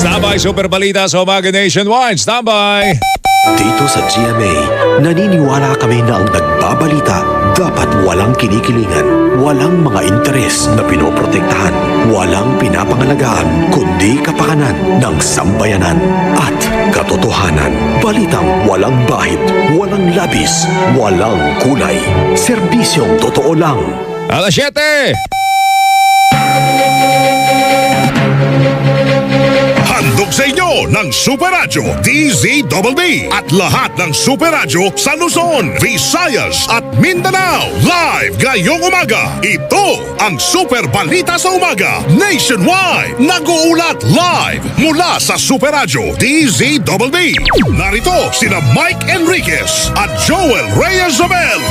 Standby Super Balita sa Umaga Nationwide. Standby! Dito sa GMA, naniniwala kami na ang nagbabalita dapat walang kinikilingan, walang mga interes na pinoprotektahan, walang pinapangalagaan, kundi kapakanan ng sambayanan at katotohanan. Balitang walang bahid, walang labis, walang kulay. Serbisyong totoo lang. Alas 7! Handog sa inyo ng Super Radio DZBB at lahat ng Super Radio sa Luzon, Visayas at Mindanao. Live ngayong umaga. Ito ang Super Balita sa Umaga Nationwide. Nag-uulat live mula sa Super Radio DZBB. Narito sina Mike Enriquez at Joel Reyes-Zabel.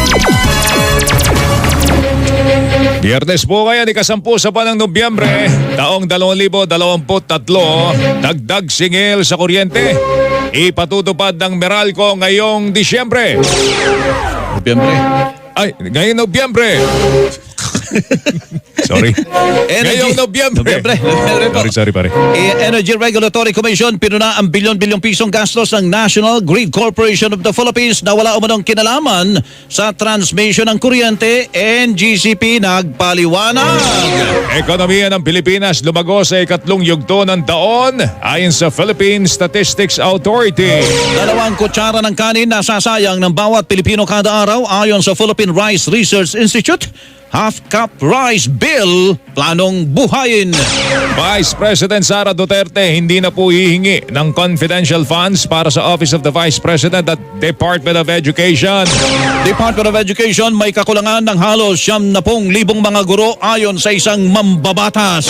Biyernes po ngayon, ikasampu sa buwan ng Nobyembre, taong 2023, dagdag singil sa kuryente. Ipatutupad ng Meralco ngayong Disyembre. Nobyembre. Ay, ngayong Nobyembre. Sorry. Ngayong Nobyembre. Sorry pare. Energy Regulatory Commission pinuna ang bilyon-bilyong pisong gastos ng National Grid Corporation of the Philippines na wala umanong kinalaman sa transmission ng kuryente. NGCP nagpaliwanag. Ekonomiya ng Pilipinas lumago sa ikatlong yugto ng taon ayon sa Philippine Statistics Authority. 2 kutsara ng kanin nasasayang ng bawat Pilipino kada araw ayon sa Philippine Rice Research Institute. Half-cup rice bill, planong buhayin. Vice President Sara Duterte hindi na po hihingi ng confidential funds para sa Office of the Vice President at Department of Education. Department of Education may kakulangan ng halos 70,000 mga guro ayon sa isang mambabatas.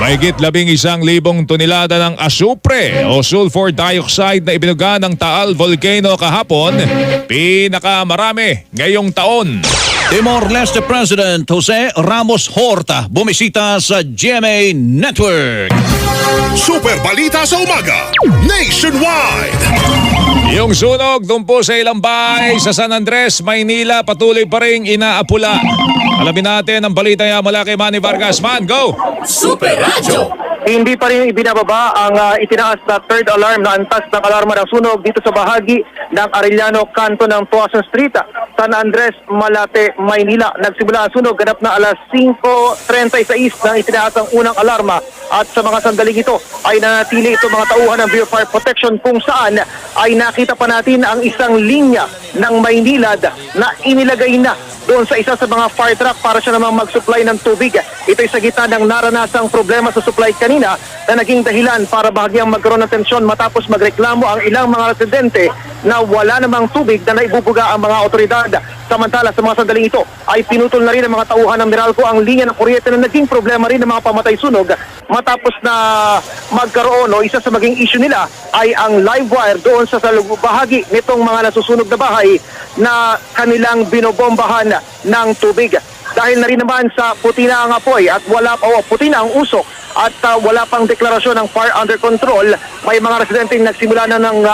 Mahigit 11,000 tonelada ng asupre o sulfur dioxide na ibinuga ng Taal Volcano kahapon, pinakamarami ngayong taon. Timor-Leste President Jose Ramos Horta bumisita sa GMA Network. Super Balita sa Umaga Nationwide. Yung sunog doon po sa ilang bahay sa San Andres, Maynila, patuloy pa rin inaapula. Alamin natin ang balita niya mula kay Manny Vargas. Man, go! Super Radio! Hindi pa rin ibinababa ang itinaas na third alarm na antas ng alarma ng sunog dito sa bahagi ng Arellano, kanto ng Tuason Street, San Andres, Malate, Maynila. Nagsimula ang sunog ganap na alas 5:36 nang itinaas ang unang alarma at sa mga sandaling ito ay nanatili ito mga tauhan ng Bureau of Fire Protection kung saan ay nakita pa natin ang isang linya ng Maynilad na inilagay na doon sa isa sa mga fire truck para siya namang mag-supply ng tubig. Ito'y sa gitna ng naranasang problema sa supply kanina na naging dahilan para bahagyang magkaroon ng tensyon matapos magreklamo ang ilang mga residente na wala namang tubig na naibubuga ang mga otoridad. Samantala sa mga sandaling ito ay pinutol na rin ng mga tauhan ng Meralco ang linya ng kuryente na naging problema rin ng mga pamatay sunog matapos na magkaroon o isa sa maging issue nila ay ang live wire doon sa bahagi nitong mga nasusunog na bahay na kanilang binobombahan ng tubig. Dahil na rin naman sa puti na ang apoy at puti na ang usok at wala pang deklarasyon ng fire under control, may mga residenteng nagsimula na ng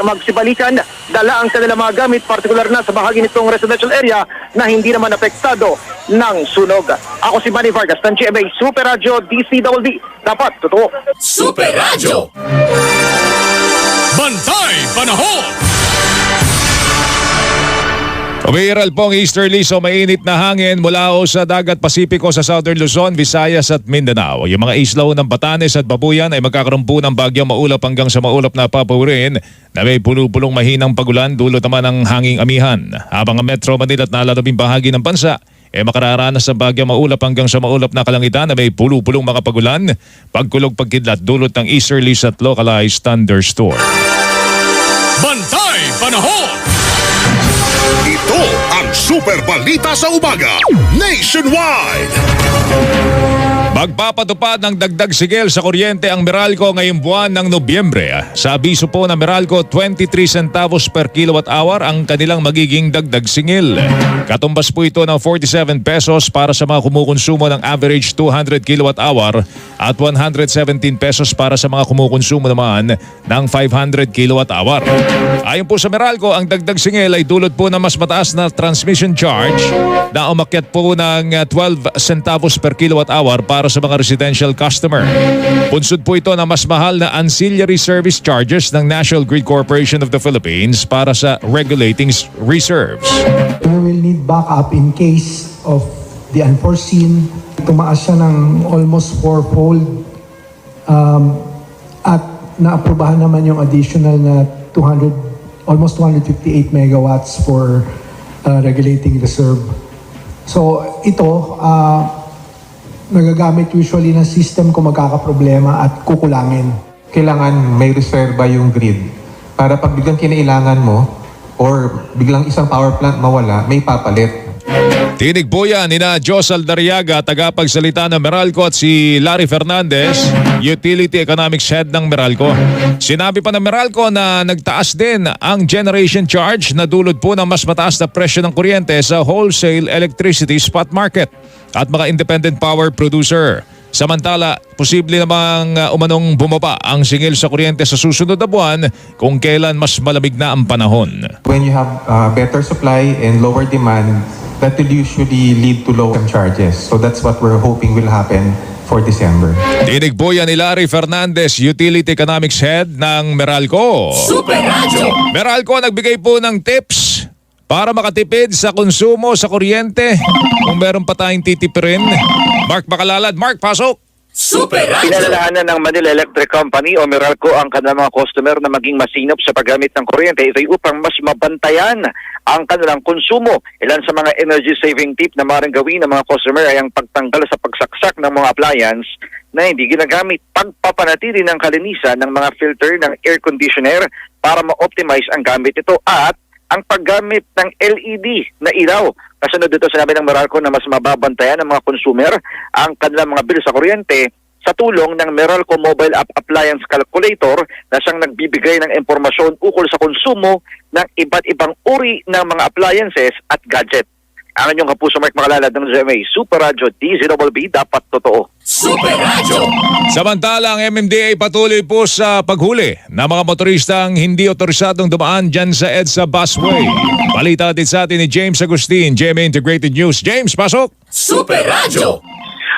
magsibalikan, dala ang kanilang mga gamit, partikular na sa bahagi nitong residential area na hindi naman apektado ng sunog. Ako si Manny Vargas ng GMA Super Radio DCWD. Dapat totoo. Super Radio! Bantay Panahon. Umiiral pong easterly so mainit na hangin mula o sa dagat Pasipiko sa Southern Luzon, Visayas at Mindanao. Yung mga islaw ng Batanes at Babuyan ay magkakaroon po ng bagyong maulap hanggang sa maulap na papurin na may pulupulong mahinang pagulan dulot naman ng hanging amihan. Habang ang Metro Manila at nalalabing bahagi ng bansa makararanas sa bagyong maulap hanggang sa maulap na kalangitan na may pulupulong mga pagulan, pagkulog pagkidlat dulot ng easterlies at localized thunderstorm. Bantay Panahon. Ito ang Super Balita sa Umaga Nationwide. Magpapatupad ng dagdag sigil sa kuryente ang Meralco ngayong buwan ng Nobyembre. Sa abiso po ng Meralco, 23 centavos per kilowatt hour ang kanilang magiging dagdag singil. Katumbas po ito ng 47 pesos para sa mga kumukonsumo ng average 200 kilowatt hour at 117 pesos para sa mga kumukonsumo naman ng 500 kilowatt hour. Ayon po sa Meralco, ang dagdag singil ay dulot po ng mas mataas na transmission charge na umakyat po ng 12 centavos per kilowatt hour para para sa mga residential customer. Punsod po ito ng mas mahal na ancillary service charges ng National Grid Corporation of the Philippines para sa regulating reserves. We will need backup in case of the unforeseen. Tumaas siya ng almost fourfold at naaprubahan naman yung additional na almost 258 megawatts for regulating reserve. So ito, nagagamit usually ng system kung magkakaproblema at kukulangin. Kailangan may reserva yung grid para pag biglang kinailangan mo or biglang isang power plant mawala, may papalit. Tinig po yan ni na Jos Aldariaga, tagapagsalita ng Meralco, at si Larry Fernandez, Utility Economics Head ng Meralco. Sinabi pa ng Meralco na nagtaas din ang generation charge na dulot po ng mas mataas na presyo ng kuryente sa wholesale electricity spot market at mga independent power producer. Samantala, posible namang umanong bumaba ang singil sa kuryente sa susunod na buwan kung kailan mas malamig na ang panahon. When you have better supply and lower demand, that will usually lead to lower charges. So that's what we're hoping will happen for December. Tinig po yan ni Larry Fernandez, Utility Economics Head ng Meralco. Super Radio. Meralco nagbigay po ng tips para makatipid sa konsumo sa kuryente kung meron pa tayong titipirin. Mark Bakalalad. Mark, pasok! Super Radio. Pinalalahanan ng Manila Electric Company o Meralco ang kanilang mga customer na maging masinop sa paggamit ng kuryente. Ito ay upang mas mabantayan ang kanilang konsumo. Ilan sa mga energy saving tip na maaaring gawin ng mga customer ay ang pagtanggal sa pagsaksak ng mga appliance na hindi ginagamit, pagpapanatili ng kalinisan ng mga filter ng air conditioner para ma-optimize ang gamit ito, at ang paggamit ng LED na ilaw. Kasunod dito sinabi ng Meralco na mas mababantayan ng mga consumer ang kanilang mga bill sa kuryente sa tulong ng Meralco Mobile App Appliance Calculator na siyang nagbibigay ng impormasyon ukol sa konsumo ng iba't ibang uri ng mga appliances at gadget. Ang inyong kapuso Mark Makalalad ng GMA Super Radio DZBB, dapat totoo. Super Radio. Samantala, ang MMDA patuloy po sa paghuli ng mga motoristang hindi otorisadong dumaan dyan sa EDSA Busway. Balita din sa atin ni James Agustin, GMA Integrated News. James, pasok! Super Radio.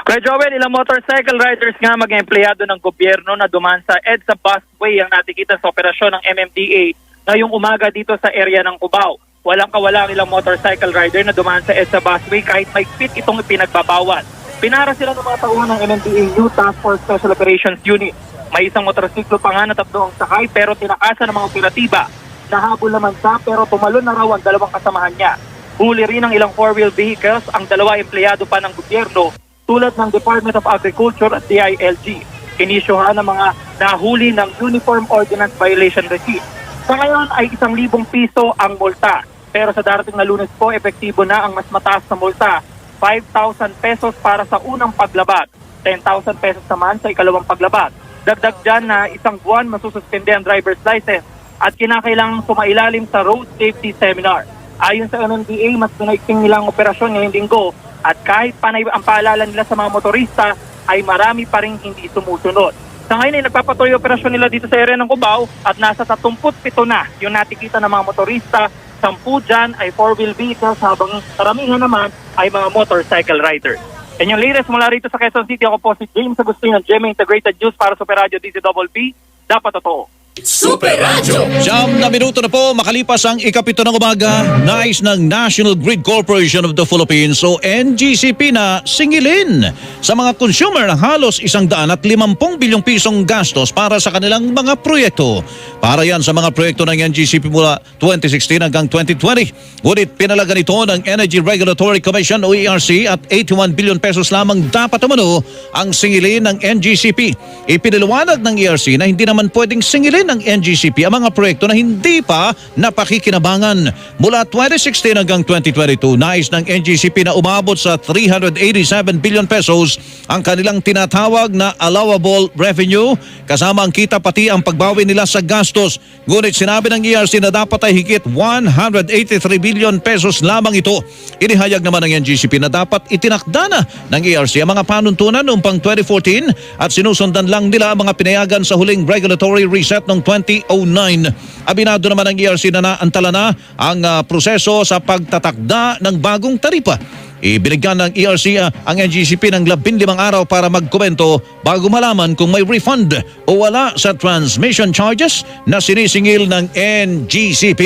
Kuya Joel, ilang motorcycle riders nga maging empleyado ng gobyerno na dumaan sa EDSA Busway ang natikita sa operasyon ng MMDA ngayong umaga dito sa area ng Cubao. Walang kawalang ilang motorcycle rider na dumaan sa EDSA Busway kahit mahigpit itong ipinagbabawal. Pinara sila ng mga tauhan ng MMDA New Task Force Special Operations Unit. May isang motorsiklo pa nga na tatlo ang sakay pero tinakasan ng mga operatiba. Nahabol naman siya pero tumalon na raw ang dalawang kasamahan niya. Huli rin ng ilang four-wheel vehicles ang dalawa empleyado pa ng gobyerno tulad ng Department of Agriculture at DILG. Inisyuhan ng mga nahuli ng Uniform Ordinance Violation Receipt. Sa ngayon ay 1,000 piso ang multa. Pero sa darating na Lunes po, epektibo na ang mas mataas na multa. 5,000 pesos para sa unang paglabat, 10,000 pesos naman sa ikalawang paglabat. Dagdag dyan na isang buwan masususpende ang driver's license at kinakailangang sumailalim sa road safety seminar. Ayon sa MMDA, mas pinaiksing nilang operasyon ngayong linggo at kahit panay ang paalala nila sa mga motorista, ay marami pa rin hindi sumusunod. Sa ngayon ay nagpapatuloy operasyon nila dito sa area ng Cubao at nasa 37 na yung natikita ng mga motorista. 10 dyan ay four-wheel vehicles habang karamihan naman ay mga motorcycle riders. And yung latest mula rito sa Quezon City, ako po si James Agustin ng GMA Integrated News para sa Super Radio DZBB. Dapat totoo. Super Radio. 9 na minuto na po makalipas ang ikapito ng umaga. Nais ng National Grid Corporation of the Philippines o NGCP na singilin sa mga consumer ng halos 150 bilyong pisong gastos para sa kanilang mga proyekto. Para yan sa mga proyekto ng NGCP mula 2016 hanggang 2020. Ngunit pinalagan ito ng Energy Regulatory Commission o ERC at 81 billion pesos lamang dapat umano ang singilin ng NGCP. Ipiniliwanag ng ERC na hindi naman pwedeng singilin ng NGCP ang mga proyekto na hindi pa napakikinabangan. Mula 2016 hanggang 2022, nais ng NGCP na umabot sa 387 billion pesos ang kanilang tinatawag na allowable revenue, kasama ang kita pati ang pagbawi nila sa gastos. Ngunit sinabi ng ERC na dapat ay higit 183 billion pesos lamang ito. Inihayag naman ng NGCP na dapat itinakda na ng ERC ang mga panuntunan noong pang 2014 at sinusundan lang nila ang mga pinayagan sa huling regulatory reset noong 2009. Abinado naman ng ERC na naantala na ang proseso sa pagtatakda ng bagong taripa. Ibinigyan ng ERC ang NGCP ng 15 araw para magkomento bago malaman kung may refund o wala sa transmission charges na sinisingil ng NGCP.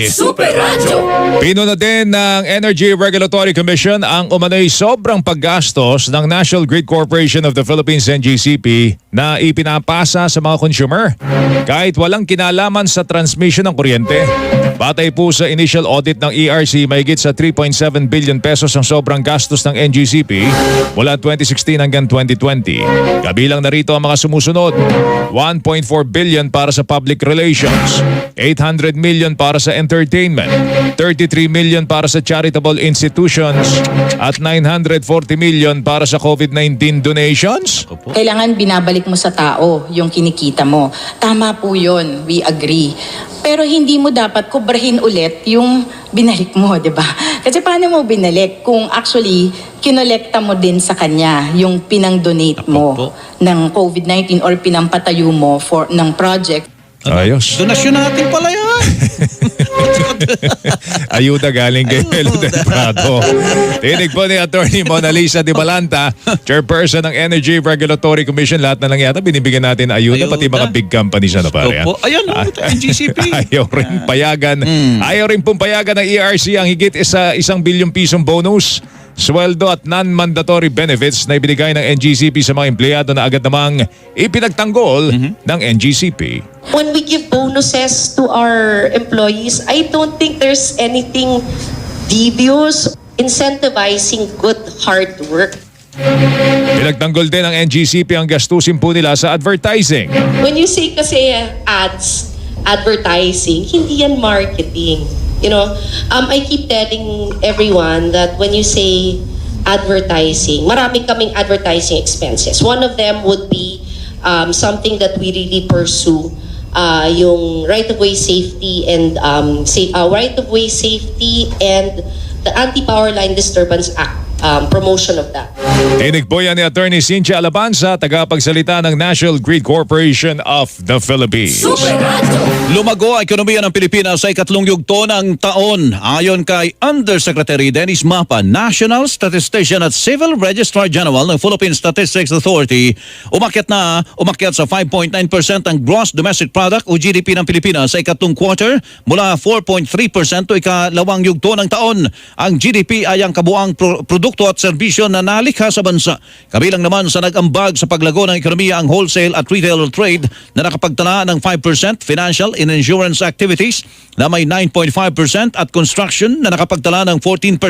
Super Radyo. Pinuna din ng Energy Regulatory Commission ang umano'y sobrang paggastos ng National Grid Corporation of the Philippines NGCP na ipinapasa sa mga consumer kahit walang kinalaman sa transmission ng kuryente. Batay po sa initial audit ng ERC, mahigit sa 3.7 billion pesos ang sobrang gastos ng NGCP mula 2016 hanggang 2020. Kabilang na rito ang mga sumusunod: 1.4 billion para sa public relations, 800 million para sa entertainment, 33 million para sa charitable institutions, at 940 million para sa COVID-19 donations. Kailangan binabalik mo sa tao yung kinikita mo. Tama po yun, we agree. Pero hindi mo dapat kubrahin ulit yung binalik mo, di ba? Kasi paano mo binalik kung actually kinolekta mo din sa kanya yung pinang-donate mo ng COVID-19 or pinampatayo mo ng project? Ayos. Donasyon natin pala yan. Ayuda galing kay Melo Del Prado. Tinig po ni Attorney Mona Lisa Di Balanta, chairperson ng Energy Regulatory Commission. Lahat na lang yata binibigyan natin ayuda, pati mga big companies na pare. Opo. Ayan, NGCP. Ayaw rin pong payagan ng ERC ang higit sa 1 bilyong pisong bonus, sweldo at non-mandatory benefits na ibinigay ng NGCP sa mga empleyado na agad namang ipinagtanggol ng NGCP. When we give bonuses to our employees, I don't think there's anything devious incentivizing good hard work. Pinagtanggol din ng NGCP ang gastusin po nila sa advertising. When you say kasi ads, advertising, hindi yan marketing. You know, I keep telling everyone that when you say advertising, marami kaming advertising expenses. One of them would be something that we really pursue, yung right-of-way safety and right-of-way safety and the Anti-Power Line Disturbance Act, promotion of that. Tinig po yan ni Attorney Cynthia Alabanza, tagapagsalita ng National Grid Corporation of the Philippines. Super Radyo. Lumago ang ekonomiya ng Pilipinas sa ikatlong yugto ng taon. Ayon kay Undersecretary Dennis Mapa, National Statistician at Civil Registrar General ng Philippine Statistics Authority, umakyat sa 5.9% ang Gross Domestic Product o GDP ng Pilipinas sa ikatlong quarter mula 4.3% o ikalawang yugto ng taon. Ang GDP ay ang kabuang produkto at serbisyo na nalikha sa bansa. Kabilang naman sa nag-ambag sa paglago ng ekonomiya ang wholesale at retail trade na nakapagtala ng 5%, financial and insurance activities na may 9.5% at construction na nakapagtala ng 14%.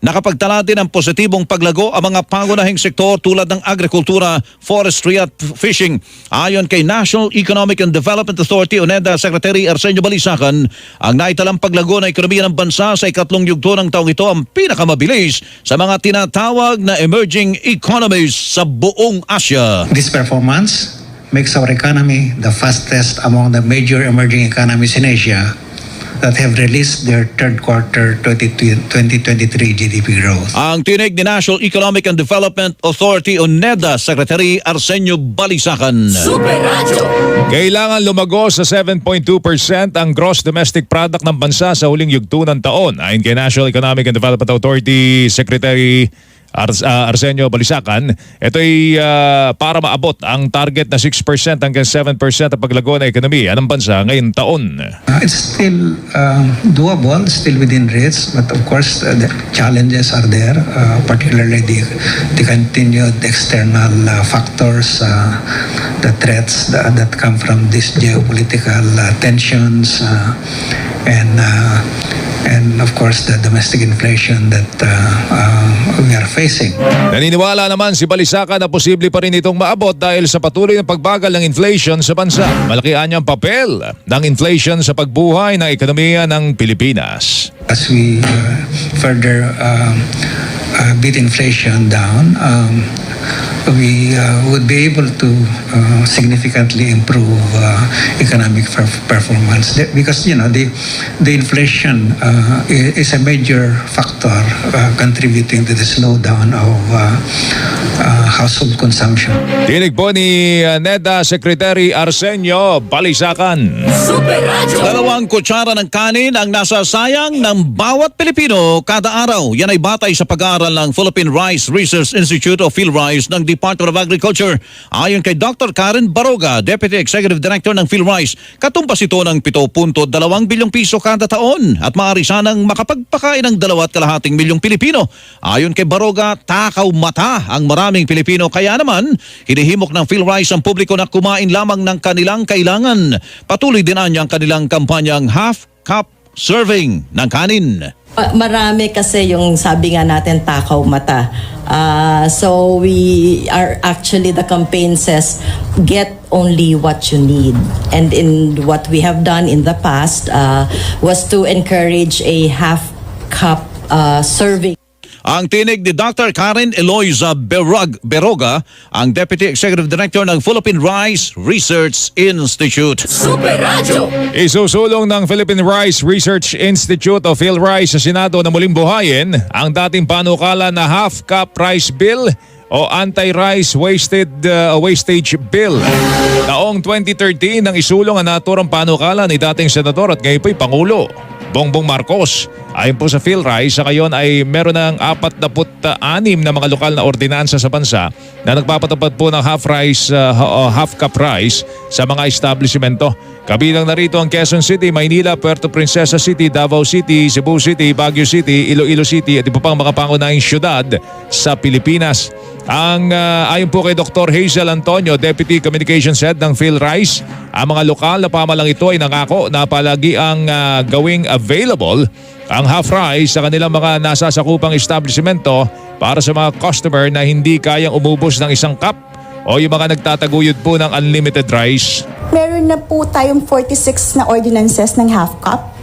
Nakapagtala din ng positibong paglago ang mga pangunahing sektor tulad ng agrikultura, forestry at fishing. Ayon kay National Economic and Development Authority o NEDA Secretary Arsenio Balisacan, ang naitalang paglago ng ekonomiya ng bansa sa ikatlong yugto ng taong ito ang pinakamabilis sa mga tinatawag na emerging economies sa buong Asia. This performance makes our economy the fastest among the major emerging economies in Asia that have released their third quarter 2023 GDP growth. Ang tinig ni National Economic and Development Authority o NEDA Secretary Arsenio Balisacan. Super Radyo. Kailangan lumago sa 7.2% ang gross domestic product ng bansa sa huling yugto ng taon. Ayon kay National Economic and Development Authority Secretary Arsenio Balisacan, ito ay para maabot ang target na 6% hanggang 7% ang paglago ng ekonomiya ng bansa ngayong taon. It's still doable, still within reach, but of course the challenges are there, particularly the continued external factors, the threats that come from these geopolitical tensions, and of course the domestic inflation that we are facing. Naniniwala naman si Balisacan na posible pa rin itong maabot dahil sa patuloy na pagbagal ng inflation sa bansa. Malaki ang papel ng inflation sa pagbuhay ng ekonomiya ng Pilipinas. As we further beat inflation down, we would be able to significantly improve economic performance. Because the inflation is a major factor contributing to the slowdown of household consumption. Tinig po ni NEDA Secretary Arsenio Balisacan. Super Radio. 2 kutsara ng kanin ang nasasayang ng bawat Pilipino kada araw. Yan ay batay sa pag-aaral ng Philippine Rice Research Institute o PhilRice ng Department of Agriculture. Ayon kay Dr. Karen Baroga, Deputy Executive Director ng PhilRice, katumbas ito ng 7.2 bilyong piso kada taon at maaari sanang makapagpakain ng 2.5 milyong Pilipino. Ayon kay Baroga, takaw mata ang maraming Pilipino, kaya naman hinihimok ng PhilRice ang publiko na kumain lamang ng kanilang kailangan. Patuloy din ang kanilang kampanyang half cup serving ng kanin. Marami kasi yung sabi nga natin takaw mata. So we are actually, the campaign says get only what you need. And in what we have done in the past was to encourage a half cup serving. Ang tinig ni Dr. Karen Eloisa Baroga, ang Deputy Executive Director ng Philippine Rice Research Institute. Super Radio. Isusulong ng Philippine Rice Research Institute o PhilRice sa Senado na muling buhayin ang dating panukala na half-cup rice bill o anti-rice wastage bill. Taong 2013 nang isulong ang naturang panukala ni dating senador at ngayon po'y Pangulo Bongbong Marcos. Ayon po sa PhilRice, sa ngayon ay meron ng 46 na mga lokal na ordinansa sa bansa na nagpapatupad po ng half-cup rice sa mga establishmento. Kabilang na rito ang Quezon City, Maynila, Puerto Princesa City, Davao City, Cebu City, Baguio City, Iloilo City at iba pang mga pangunahing syudad sa Pilipinas. Ayon po kay Dr. Hazel Antonio, Deputy Communications Head ng PhilRice, ang mga lokal na pamalang ito ay nangako na palagi ang gawing available ang half rice sa kanilang mga nasasakupang establishmento para sa mga customer na hindi kayang umubos ng isang cup o yung mga nagtataguyod po ng unlimited rice. Meron na po tayong 46 na ordinances ng half cup.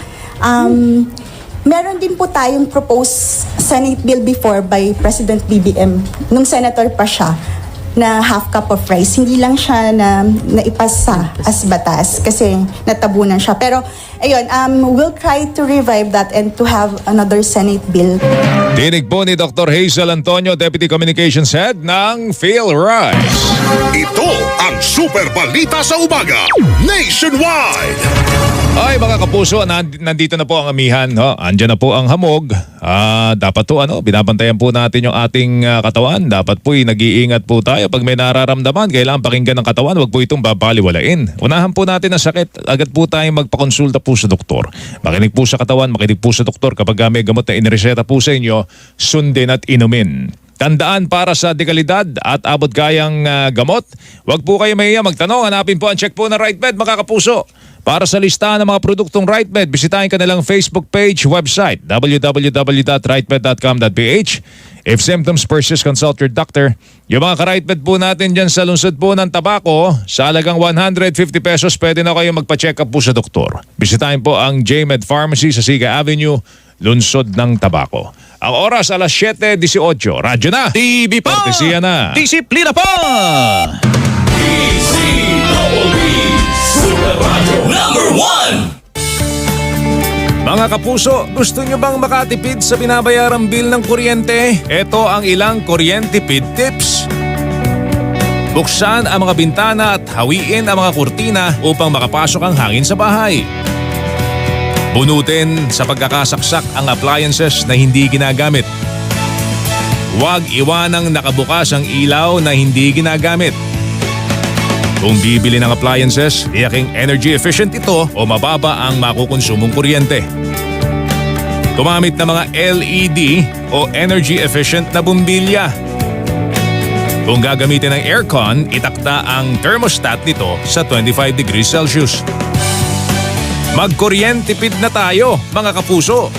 Meron din po tayong proposed Senate bill before by President BBM nung senator pa siya na half cup of rice. Hindi lang siya na naipasa as batas kasi natabunan siya. Pero ayun, we'll try to revive that and to have another Senate bill. Tinig po ni Dr. Hazel Antonio, Deputy Communications Head ng PhilRice. Ito ang Super Balita sa Umaga Nationwide. Ay mga kapuso, nandito na po ang amihan. Andyan na po ang hamog. Dapat to binabantayan po natin yung ating katawan. Dapat po nag-iingat po tayo. Pag may nararamdaman, kailangan pakinggan ng katawan. Huwag po itong babaliwalain. Unahan po natin ang sakit. Agad po tayong magpakonsulta po sa doktor. Makinig po sa katawan, makinig po sa doktor. Kapag may gamot na inireseta po sa inyo, sundin at inumin. Tandaan, para sa dekalidad at abot kayang gamot, huwag po kayo mahiya magtanong. Hanapin po ang check po ng RightMed, mga kapuso. Para sa listahan ng mga produktong RightMed, bisitahin kanilang Facebook page, website, www.rightmed.com.ph. If symptoms persist, consult your doctor. Yung mga ka-RightMed po natin dyan sa lungsod po ng Tabaco, sa halagang 150 pesos, pwede na kayo magpa-check up po sa doktor. Bisitahin po ang JMed Pharmacy sa Siga Avenue, lungsod ng Tabaco. Ang oras, alas 7:18. Radyo na! TV pa! Kortesiya na! Disiplina pa! Super Radio number 1. Mga kapuso, gusto nyo bang makatipid sa binabayarang bill ng kuryente? Ito ang ilang kuryentipid tips. Buksan ang mga bintana at hawiin ang mga kurtina upang makapasok ang hangin sa bahay. Bunutin sa pagkakasaksak ang appliances na hindi ginagamit. Huwag iwanang nakabukas ang ilaw na hindi ginagamit. Kung bibili ng appliances, tiyaking energy efficient ito o mababa ang makukonsumong kuryente. Gumamit ng mga LED o energy efficient na bumbilya. Kung gagamitin ng aircon, itakda ang thermostat nito sa 25 degrees Celsius. Magkuryentipid na tayo, mga kapuso.